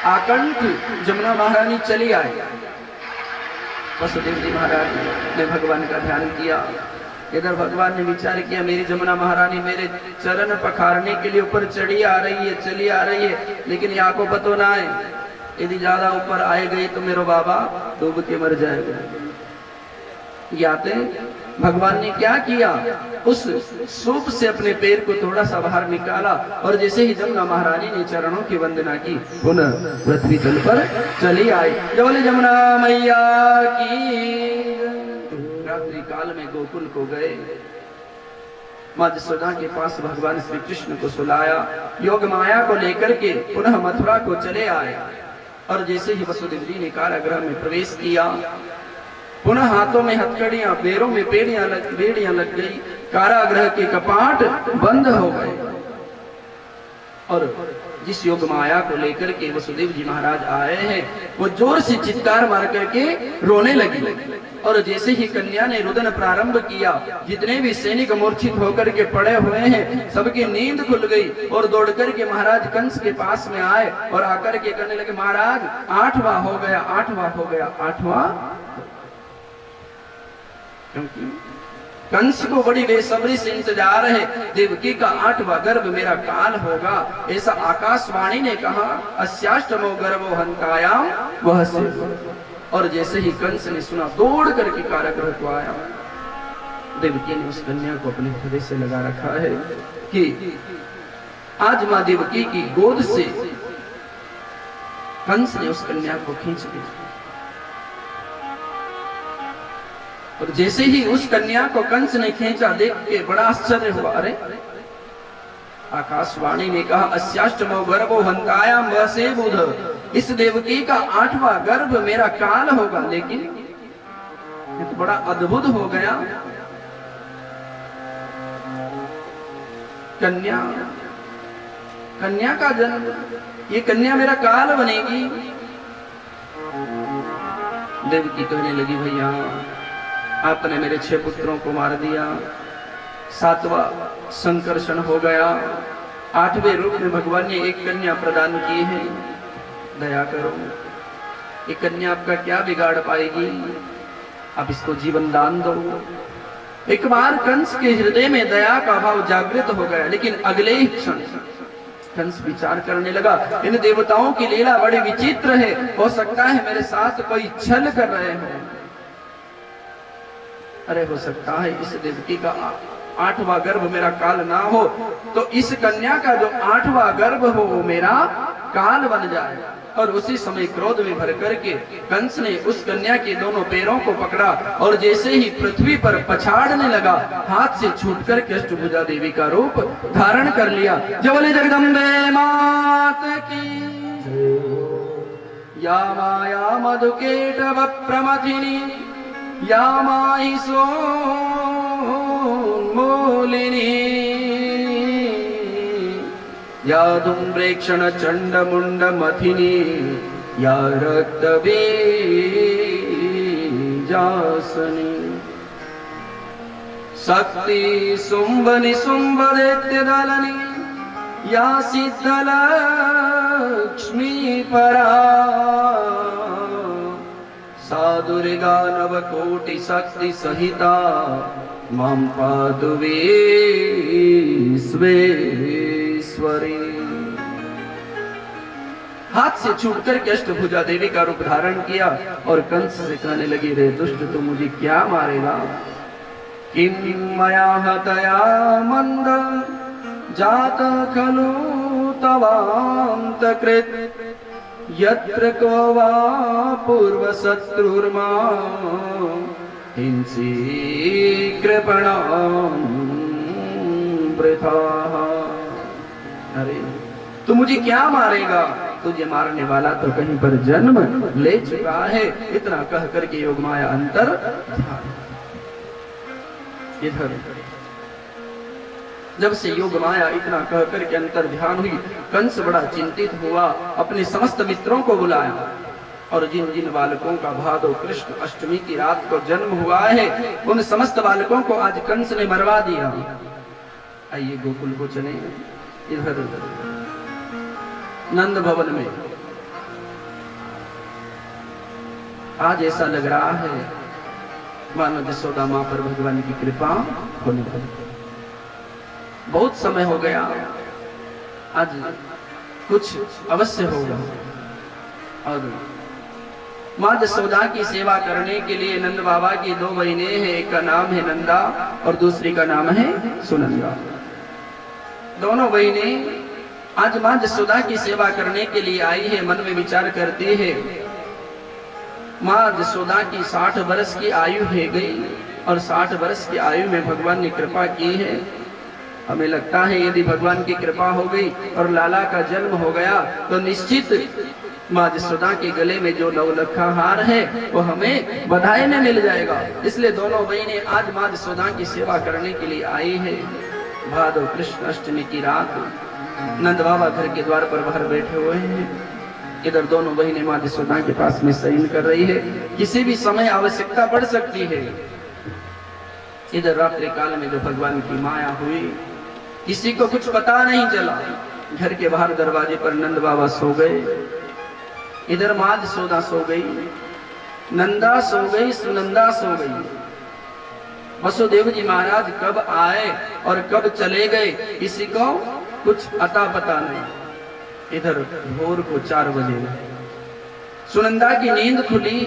आकंठ जमुना महारानी चली आई। वसुदेव जी महाराज ने भगवान का ध्यान किया। इधर भगवान ने विचार किया, मेरी जमुना महारानी मेरे चरण पखारने के लिए ऊपर चढ़ी आ रही है, चली आ रही है, लेकिन यहाँ को पतो ना है, यदि ज्यादा ऊपर आए गई तो मेरा बाबा डूब के मर जाएगा। याते भगवान ने क्या किया, उस सूप से अपने पैर को थोड़ा सा बाहर निकाला और जैसे ही जमुना महारानी ने चरणों की वंदना की, पुनः पृथ्वी तल पर चली आई। बोले जमुना मैया की। रात्रि काल में गोकुल को गए, मां जसोदा के पास भगवान श्री कृष्ण को सुलाया, योग माया को लेकर के पुनः मथुरा को चले आए। और जैसे ही वसुदेव जी ने कारागृह में प्रवेश किया, पुनः हाथों में हथकड़ियां, पैरों में बेड़ियां लग गई, कारागृह के कपाट बंद हो गए। और जिस योग माया को लेकर के वसुदेव जी महाराज आए हैं, वो जोर से चित्कार मार करके रोने लगी। और जैसे ही कन्या ने रुदन प्रारंभ किया, जितने भी सैनिक मूर्छित होकर के पड़े हुए हैं, सबकी नींद खुल गई और दौड़ करके महाराज कंस के पास में आए और आकर के कहने लगे, महाराज 8वां हो गया, 8वां हो गया, 8वां। क्योंकि कंस को बड़ी बेसब्री से इंतजार है, देवकी का 8वां गर्भ मेरा काल होगा, ऐसा आकाशवाणी ने कहा। अस्याष्टमो गर्भो हंतायाम वह से। और जैसे ही कंस ने सुना, दौड़ करके कारागृह को आया। देवकी ने उस कन्या को अपने हृदय से लगा रखा है कि आज मां देवकी की गोद से कंस ने उस कन्या को खींच लिया। और जैसे ही उस कन्या को कंस ने खींचा, देख के बड़ा आश्चर्य हुआ। अरे आकाशवाणी ने कहा, अस्याष्टमो गर्भो हंतायाम वसे बुध, इस देवकी का 8वां गर्भ मेरा काल होगा। लेकिन ये तो बड़ा अद्भुत हो गया, कन्या का जन्म, ये कन्या मेरा काल बनेगी। देवकी कहने लगी, भैया आपने मेरे 6 पुत्रों को मार दिया, 7वां संकर्षण हो गया, 8वें रूप में भगवान ने एक कन्या प्रदान की है, दया करो, ये कन्या आपका क्या बिगाड़ पाएगी, आप इसको जीवन दान दो। एक बार कंस के हृदय में दया का भाव जागृत हो गया, लेकिन अगले ही क्षण कंस विचार करने लगा, इन देवताओं की लीला बड़ी विचित्र है, हो सकता है मेरे साथ कोई छल कर रहे हो। अरे हो सकता है इस देवकी का 8वां गर्भ मेरा काल ना हो, तो इस कन्या का जो 8वां गर्भ हो वो मेरा काल बन जाए। और उसी समय क्रोध में भर करके कंस ने उस कन्या के दोनों पैरों को पकड़ा और जैसे ही पृथ्वी पर पछाड़ने लगा, हाथ से छूट कर अष्टभुजा देवी का रूप धारण कर लिया। जय बोले जगदम्बे मात की। या माया मधुकेटव प्रमथिनी, या माहि सोन्मूलिनी, या धूम्रेक्षण चंड मुंड मथिनी, या रक्तबीजासनी, शक्ति शुंभ निशुंभ दैत्य दलनी, या सिद्ध लक्ष्मी परा, सा दुर्गा नवकोटि शक्ति सहिता, मां पातु विश्वेश्वरी। हाथ से छूट कर अष्टभुजा देवी का रूप धारण किया और कंस से कहने लगी, रे दुष्ट तू मुझे क्या मारेगा? किम मया हतया मंद जात खलु तवांतकृत, यत्र को वा पूर्व शत्रुर्मा हिंसी कृपणाम वृथा। अरे तू मुझे क्या मारेगा? तुझे मारने वाला तो कहीं पर जन्म ले चुका है। इतना कह करके योग माया अंतर इधर जब से योग माया इतना कह करके अंतर ध्यान हुई, कंस बड़ा चिंतित हुआ, अपने समस्त मित्रों को बुलाया और जिन जिन बालकों का भादो कृष्ण अष्टमी की रात को जन्म हुआ है, उन समस्त बालकों को आज कंस ने मरवा दिया। आइए गोकुल को चले। इधर नंद भवन में आज ऐसा लग रहा है मानो यशोदा मां पर भगवान की कृपा होने लगी। बहुत समय हो गया, आज कुछ अवश्य होगा। और मां यशोदा की सेवा करने के लिए नंद बाबा की दो बहनें हैं, एक का नाम है नंदा और दूसरी का नाम है सुनंदा। दोनों बहनें आज मां यशोदा की सेवा करने के लिए आई है। मन में विचार करती है, मां यशोदा की 60 वर्ष की आयु है गई और 60 वर्ष की आयु में भगवान ने कृपा की है। हमें लगता है यदि भगवान की कृपा हो गई और लाला का जन्म हो गया तो निश्चित मां यशोदा के गले में जो नवलखा हार है वो हमें बधाई में मिल जाएगा। इसलिए दोनों बहनें आज मां यशोदा की सेवा करने के लिए आई है। भादव कृष्ण अष्टमी की रात नंद बाबा घर के द्वार पर बाहर बैठे हुए हैं। इधर दोनों बहनें मां यशोदा के पास में शयन कर रही है। किसी भी समय आवश्यकता पड़ सकती है। इधर रात्रि काल में जो भगवान की माया हुई, किसी को कुछ पता नहीं चला। घर के बाहर दरवाजे पर नंद बाबा सो गए, इधर मां यशोदा सो गई, नंदा सो गई, सुनंदा सो गई। वसुदेव जी महाराज कब आए और कब चले गए किसी को कुछ अता पता नहीं। इधर भोर को 4 बजे सुनंदा की नींद खुली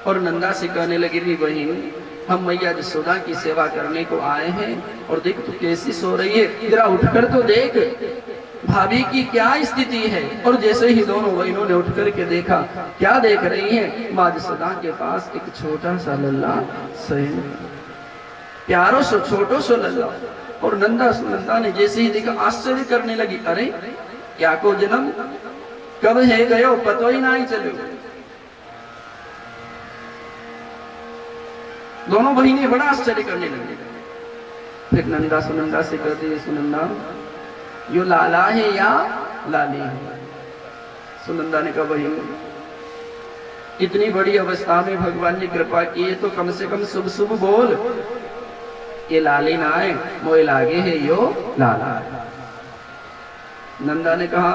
और नंदा से कहने लगी, री बहन, हम मैया यशोदा की सेवा करने को आए हैं और देख तू कैसी सो रही है, जरा उठकर तो देख भाभी की क्या स्थिति है। और जैसे ही दोनों बहनों ने उठकर के देखा, क्या देख रही हैं? मां यशोदा के पास एक छोटा सा लल्ला शयन, प्यारो सो छोटो सो लल्ला। और नंदा ने जैसे ही देखा आश्चर्य करने लगी, अरे क्या को जन्म कब है गयो पतो ही नहीं चलो। दोनों बहनें बड़ा आश्चर्य करने लगी। फिर नंदा सुनंदा से कहती है, सुनंदा यो लाला है या लाली है? सुनंदा ने कहा, बहन इतनी बड़ी अवस्था में भगवान ने कृपा की है तो कम से कम शुभ शुभ बोल। ये लाली ना है, मोए लागे है यो लाला। नंदा ने कहा,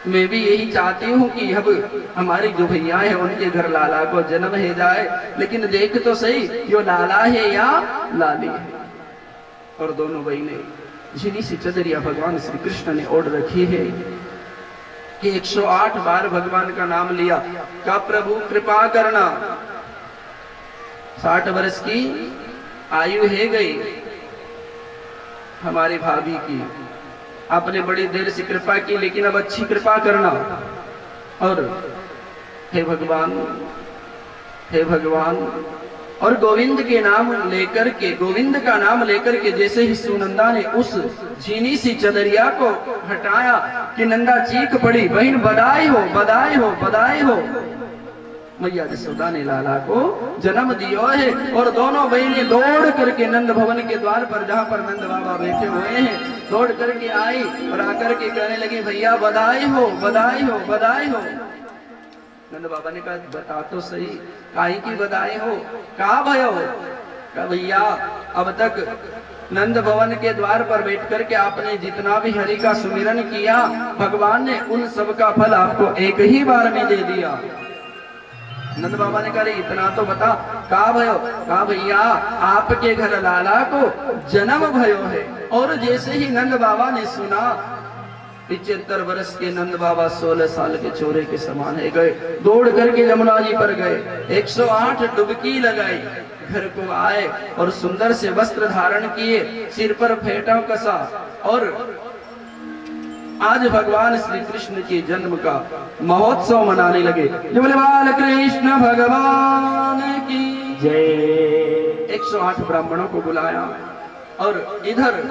मैं भी यही चाहती हूँ कि अब हमारे जो भैया है उनके घर लाला को जन्म है जाए, लेकिन देख तो सही यो लाला है या लाली है। और दोनों बहनें झिनी सी चदरिया भगवान श्री कृष्ण ने ओढ़ रखी है कि 108 बार भगवान का नाम लिया। का प्रभु कृपा करना, 60 वर्ष की आयु है गई हमारी भाभी की, आपने बड़ी देर से कृपा की, लेकिन अब अच्छी कृपा करना। और हे भगवान, हे भगवान। और गोविंद के नाम लेकर के, गोविंद का नाम लेकर के जैसे ही सुनंदा ने उस झीनी सी चदरिया को हटाया कि नंदा चीख पड़ी, बहन बधाई हो, बधाई हो, बधाई हो, मैया यशोदा ने लाला को जन्म दियो है। और दोनों बहनें दौड़ करके नंद भवन के द्वार पर, जहाँ पर नंद बाबा बैठे हुए हैं, दौड़ करके आई और आकर के कहने लगी, भैया बधाई हो, बधाई हो, बधाई हो। नंद बाबा ने कहा, बता तो सही, काहे की बधाई हो, कहा भयो? कहा भैया अब तक नंद भवन के द्वार पर बैठ करके आपने जितना भी हरि का सुमिरन किया, भगवान ने उन सब का फल आपको एक ही बार में दे दिया। नंद बाबा ने कहा, इतना तो बता, कहा भयो? कहा भैया आपके घर लाला को जन्म भयो है। और जैसे ही नंद बाबा ने सुना, 75 वर्ष के नंद बाबा 16 साल के छोरे के समान है गए, दौड़ करके यमुना जी पर गए, 108 डुबकी लगाई, घर को आए और सुंदर से वस्त्र धारण किए, सिर पर फेंटा कसा और आज भगवान श्री कृष्ण के जन्म का महोत्सव मनाने लगे। जय बोले बाल कृष्ण भगवान की जय। 108 ब्राह्मणों को बुलाया और इधर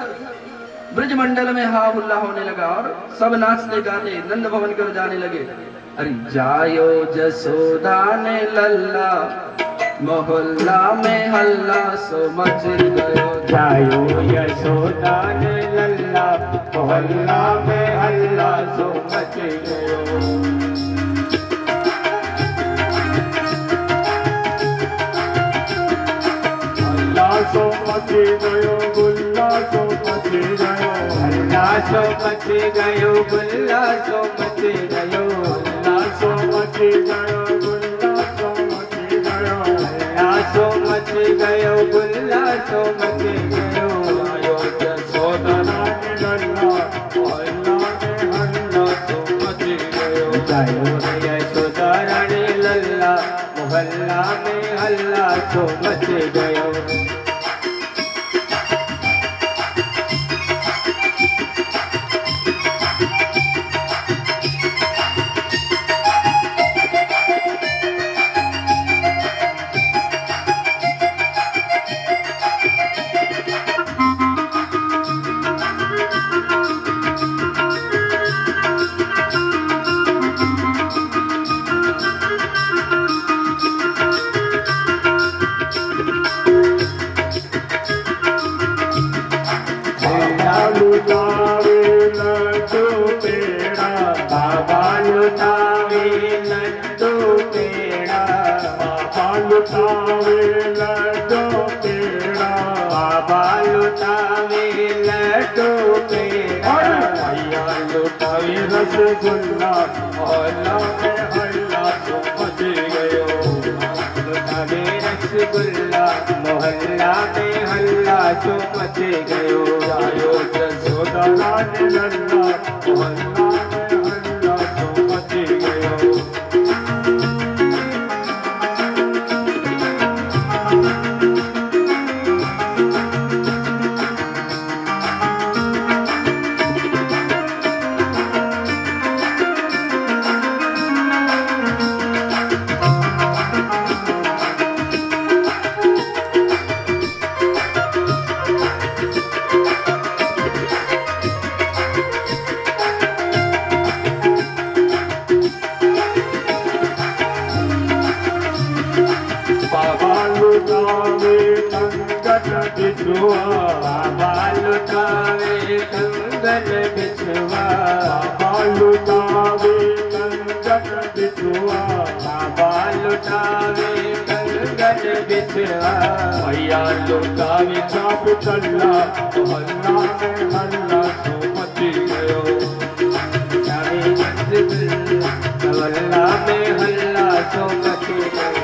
ब्रज मंडल में हा हुल्ला होने लगा और सब नाचते गाते नंद भवन कर जाने लगे। अरे जायो जसोदा ने लल्ला, मोहल्ला में हल्ला सो मच गयो। जायो यशोदा ने लल्ला, मोहल्ला में हल्ला सो मच गयो। हल्ला सो मच गयो, गुल्ला सो मच गयो। हल्ला सो मच गयो, गुल्ला सो मच गयो। हल्ला उल्लासो मची गयो उल्लासो मची गयो उल्लासो मची गयो उल्लासो मची गयो आयो जसोदरा लल्ला मोहल्ला में हल्ला सो मची गयो जायो यशोदरा ने लल्ला मोहल्ला में हल्ला सो मच गयो लुटावे लड्डू पेड़ा बाबा लुटावे लड्डू पेड़ा बाबा लुटावे लड्डू पेड़ा बाबा लुटावे लड्डू पेड़ा भैया लुटावे रसगुल्ला मोहल्ला में हल्ला तो मच गयो लुटावे रसगुल्ला मोहल्ला में हल्ला जो मच गयो आयो जसोदरा ने लल्ला मोहल्ला में हल्ला तो मच गयो बाबा लुटावे कंगन बिछुआ बाबा लुटावे कंगन बिछुआ बाबा लुटावे कंगन बिछुआ बाबा लुटावे कंगन बिछुआ भैया लुटावे चाप चल्ला मोहल्ला में हल्ला तो मच गयो लुटावे रसगुल्ला मोहल्ला में हल्ला जो मच गयो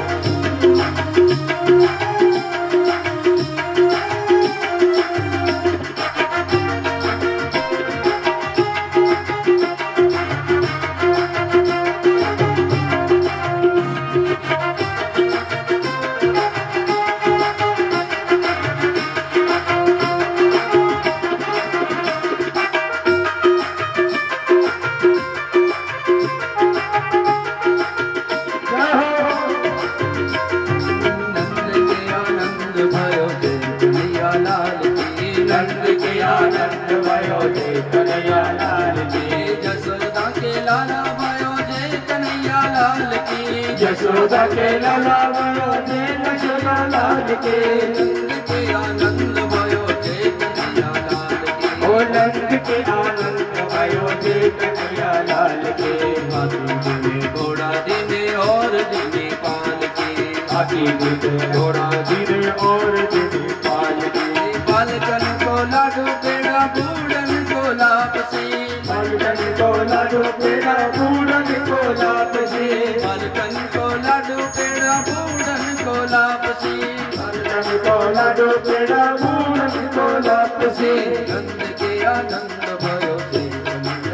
नंद के आनंद भयो जय कन्हैया लाल की जसोदा के लाला भयो जय कन्हैया लाल की यशोदा के लाला भयो जय कन्हैया लाल के नंद के आनंद भयो जय कन्हैया लाल की ओ नंद के आनंद भयो जय कन्हैया लाल के हाथी दिने घोड़ा दिने और दिने पाल की हाथी दिने घोड़ा दिने और दिने पाल के बालकन को लाडू पेड़ा बूढ़न को लापसी बालकन को लाडू पेड़ा बूढ़न को लापसी बालकन को लाडू पेड़ा बूढ़न को लापसी बालकन को लाडू पेड़ा बूढ़न को लापसी नंद के आनंद भयो जय कन्हैया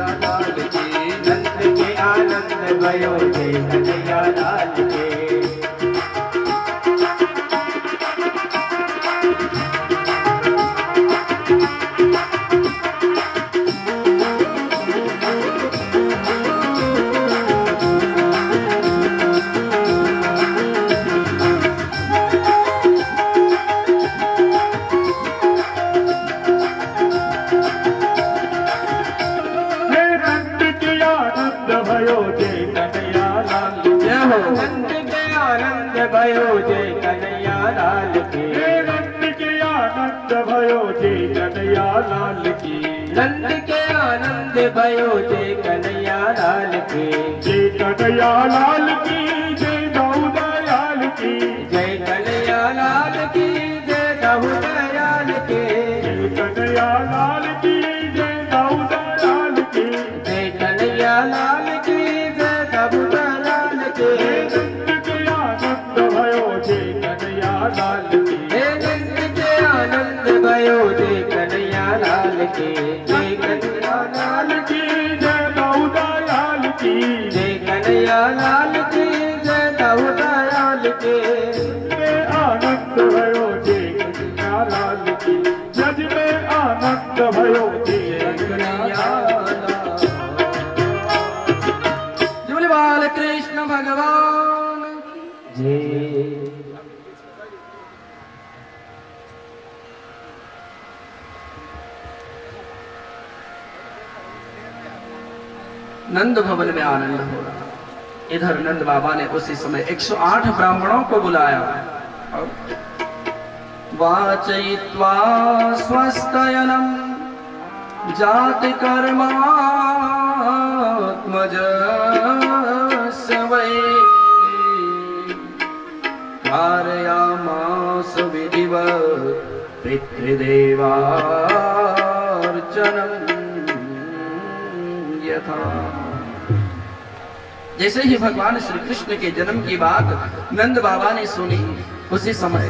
लाल की नंद के आनंद भयो जय कन्हैया लाल के नंद के आनंद भयो जय कन्हैया लाल की नंद के आनंद भयो जय कन्हैया लाल की नंद के आनंद भयो जय कन्हैया लाल की जय कन्हैया लाल की जय दौदयाल की जय कन्हैया लाल की जय दहुदयाल के जय कन्हैया लाल की जय दौदयाल की जय कन्हैया लाल की जय दहुदयाल लाल की जय दाऊ दयाल के में आनंद भयो जय कन्हैया लाल की जज में आनंद भयो जय कन्हैया बोले बाल कृष्ण भगवान जय। नंद भवन में आनंद हो रहा। इधर नंद बाबा ने उसी समय 108 ब्राह्मणों को बुलाया और वाचयित्वा स्वस्तयनम जाति कर्मात्मजस्य वै कारयामास विधिवत् पितृदेवार्चनम् यथा। जैसे ही भगवान श्री कृष्ण के जन्म की बात नंद बाबा ने सुनी, उसी समय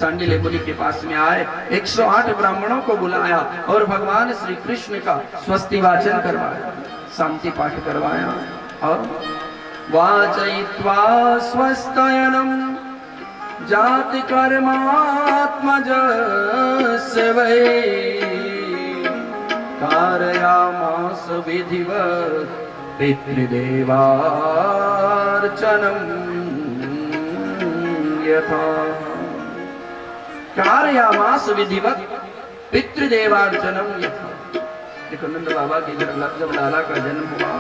सांडिल्य मुनि के पास में आए, 108 ब्राह्मणों को बुलाया और भगवान श्री कृष्ण का स्वस्ति वाचन करवाया, शांति पाठ करवाया और वाचयित्वा स्वस्तयनम जाति कर्मात्मजस्य वै कारयामास विधिवत् पितृदेवार्चनम् यथा। कारयामास विधिवत् पितृदेवार्चनम् यथा। देखो नंद बाबा के घर जब लाला का जन्म हुआ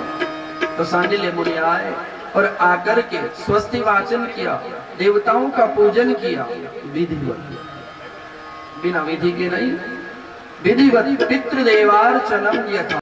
तो सांडिल्य मुनि आए और आकर के स्वस्ति वाचन किया, देवताओं का पूजन किया विधिवत, बिना विधि के नहीं, विधिवत पितृदेवार्चनम् यथा।